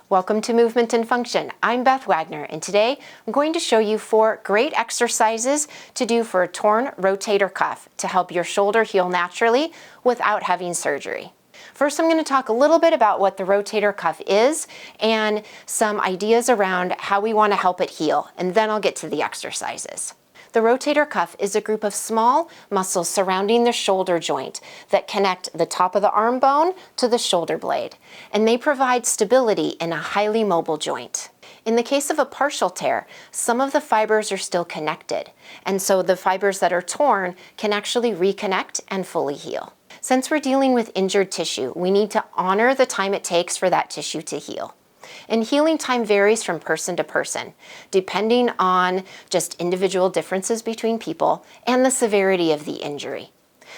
Welcome to Movement and Function. I'm Beth Wagner, and today I'm going to show you 4 great exercises to do for a torn rotator cuff to help your shoulder heal naturally without having surgery. First, I'm going to talk a little bit about what the rotator cuff is and some ideas around how we want to help it heal, and then I'll get to the exercises. The rotator cuff is a group of small muscles surrounding the shoulder joint that connect the top of the arm bone to the shoulder blade, and they provide stability in a highly mobile joint. In the case of a partial tear, some of the fibers are still connected, and so the fibers that are torn can actually reconnect and fully heal. Since we're dealing with injured tissue, we need to honor the time it takes for that tissue to heal. And healing time varies from person to person, depending on just individual differences between people and the severity of the injury.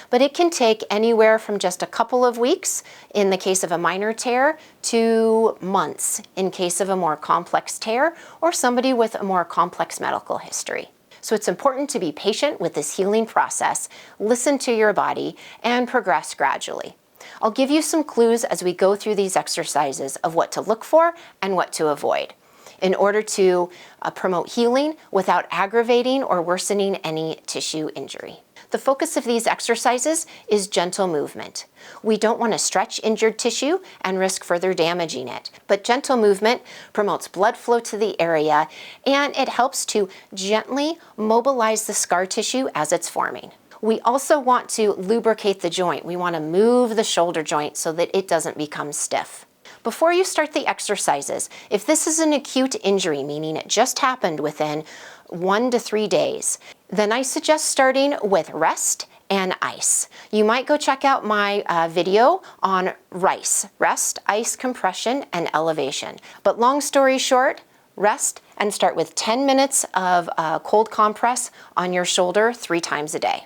But it can take anywhere from just a couple of weeks in the case of a minor tear to months in case of a more complex tear or somebody with a more complex medical history. So it's important to be patient with this healing process, listen to your body, and progress gradually. I'll give you some clues as we go through these exercises of what to look for and what to avoid in order to promote healing without aggravating or worsening any tissue injury. The focus of these exercises is gentle movement. We don't want to stretch injured tissue and risk further damaging it, but gentle movement promotes blood flow to the area and it helps to gently mobilize the scar tissue as it's forming. We also want to lubricate the joint. We want to move the shoulder joint so that it doesn't become stiff. Before you start the exercises, if this is an acute injury, meaning it just happened within 1 to 3 days, then I suggest starting with rest and ice. You might go check out my video on rest, ice, compression, and elevation. But long story short, rest and start with 10 minutes of cold compress on your shoulder 3 times a day.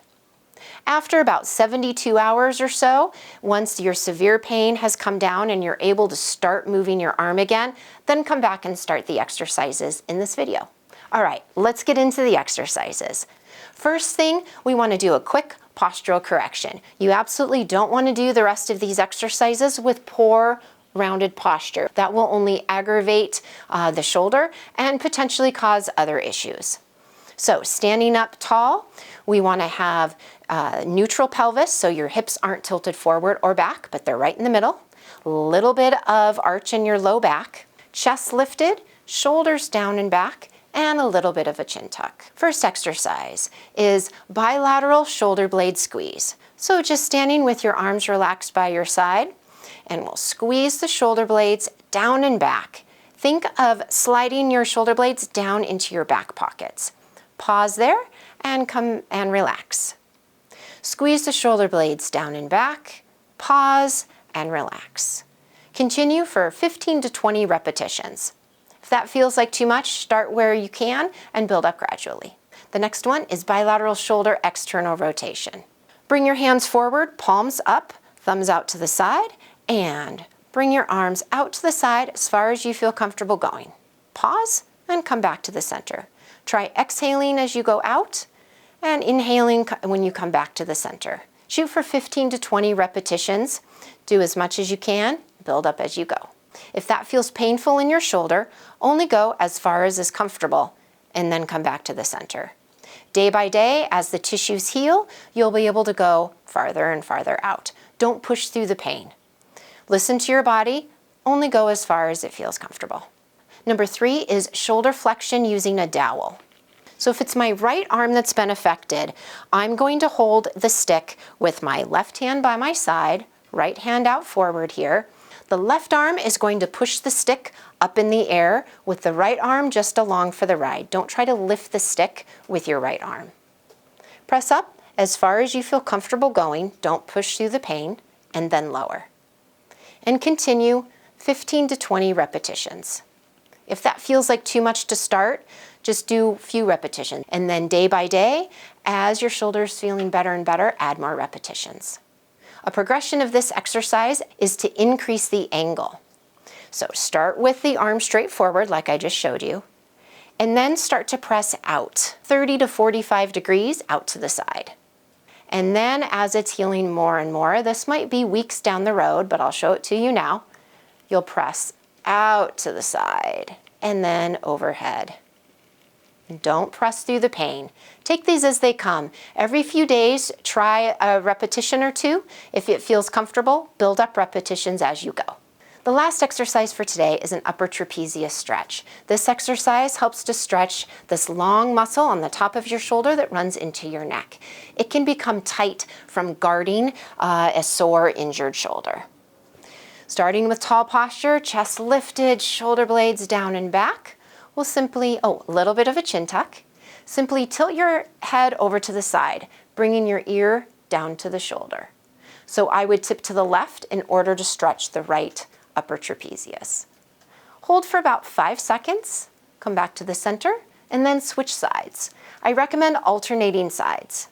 After about 72 hours or so, once your severe pain has come down and you're able to start moving your arm again, then come back and start the exercises in this video. All right, let's get into the exercises. First thing, we want to do a quick postural correction. You absolutely don't want to do the rest of these exercises with poor rounded posture. That will only aggravate the shoulder and potentially cause other issues. So standing up tall, we want to have neutral pelvis, so your hips aren't tilted forward or back, but they're right in the middle. A little bit of arch in your low back. Chest lifted, shoulders down and back, and a little bit of a chin tuck. First exercise is bilateral shoulder blade squeeze. So just standing with your arms relaxed by your side, and we'll squeeze the shoulder blades down and back. Think of sliding your shoulder blades down into your back pockets. Pause there and come and relax. Squeeze the shoulder blades down and back, pause, and relax. Continue for 15 to 20 repetitions. If that feels like too much, start where you can and build up gradually. The next one is bilateral shoulder external rotation. Bring your hands forward, palms up, thumbs out to the side, and bring your arms out to the side as far as you feel comfortable going. Pause and come back to the center. Try exhaling as you go out and inhaling when you come back to the center. Shoot for 15 to 20 repetitions. Do as much as you can, build up as you go. If that feels painful in your shoulder, only go as far as is comfortable and then come back to the center. Day by day, as the tissues heal, you'll be able to go farther and farther out. Don't push through the pain. Listen to your body, only go as far as it feels comfortable. Number 3 is shoulder flexion using a dowel. So if it's my right arm that's been affected, I'm going to hold the stick with my left hand by my side, right hand out forward here. The left arm is going to push the stick up in the air with the right arm just along for the ride. Don't try to lift the stick with your right arm. Press up as far as you feel comfortable going. Don't push through the pain, and then lower. And continue 15 to 20 repetitions. If that feels like too much to start, just do a few repetitions. And then day by day, as your shoulder's feeling better and better, add more repetitions. A progression of this exercise is to increase the angle. So start with the arm straight forward like I just showed you, and then start to press out 30 to 45 degrees out to the side. And then as it's healing more and more, this might be weeks down the road, but I'll show it to you now, you'll press out to the side, and then overhead. Don't press through the pain. Take these as they come. Every few days, try a repetition or two. If it feels comfortable, build up repetitions as you go. The last exercise for today is an upper trapezius stretch. This exercise helps to stretch this long muscle on the top of your shoulder that runs into your neck. It can become tight from guarding a sore, injured shoulder. Starting with tall posture, chest lifted, shoulder blades down and back. We'll simply, a little bit of a chin tuck. Simply tilt your head over to the side, bringing your ear down to the shoulder. So I would tip to the left in order to stretch the right upper trapezius. Hold for about 5 seconds, come back to the center, and then switch sides. I recommend alternating sides.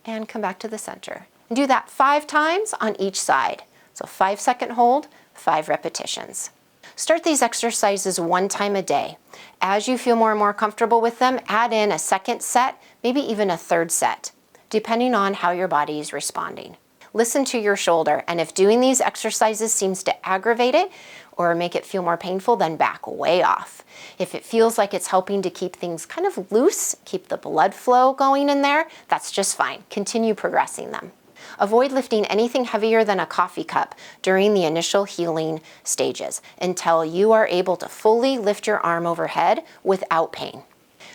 And come back to the center. And do that 5 times on each side. So 5-second hold, 5 repetitions. Start these exercises 1 time a day. As you feel more and more comfortable with them, add in a second set, maybe even a third set, depending on how your body is responding. Listen to your shoulder, and if doing these exercises seems to aggravate it or make it feel more painful, then back way off. If it feels like it's helping to keep things kind of loose, keep the blood flow going in there, that's just fine. Continue progressing them. Avoid lifting anything heavier than a coffee cup during the initial healing stages until you are able to fully lift your arm overhead without pain.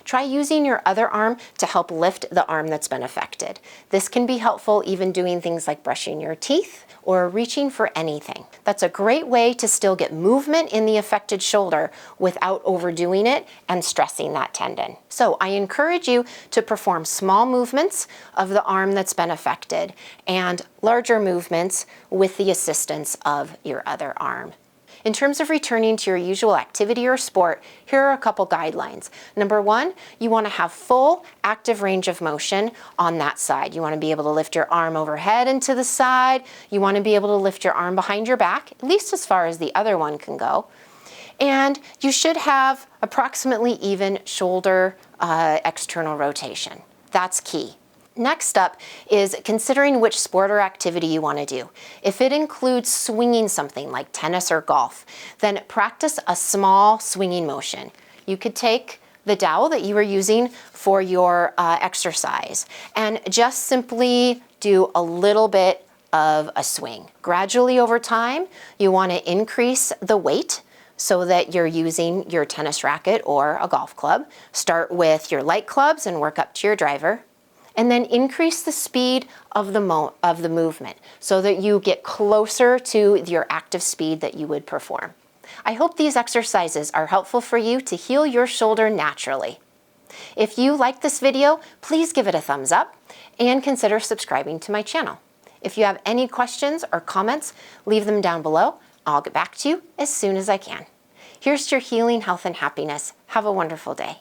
Try using your other arm to help lift the arm that's been affected. This can be helpful even doing things like brushing your teeth or reaching for anything. That's a great way to still get movement in the affected shoulder without overdoing it and stressing that tendon. So I encourage you to perform small movements of the arm that's been affected and larger movements with the assistance of your other arm. In terms of returning to your usual activity or sport, here are a couple guidelines. Number 1, you want to have full active range of motion on that side. You want to be able to lift your arm overhead and to the side. You want to be able to lift your arm behind your back, at least as far as the other one can go. And you should have approximately even shoulder external rotation. That's key. Next up is considering which sport or activity you want to do. If it includes swinging something like tennis or golf, then practice a small swinging motion. You could take the dowel that you were using for your exercise and just simply do a little bit of a swing. Gradually over time, you want to increase the weight so that you're using your tennis racket or a golf club. Start with your light clubs and work up to your driver. And then increase the speed of the movement so that you get closer to your active speed that you would perform. I hope these exercises are helpful for you to heal your shoulder naturally. If you like this video, please give it a thumbs up and consider subscribing to my channel. If you have any questions or comments, leave them down below. I'll get back to you as soon as I can. Here's to your healing, health, and happiness. Have a wonderful day.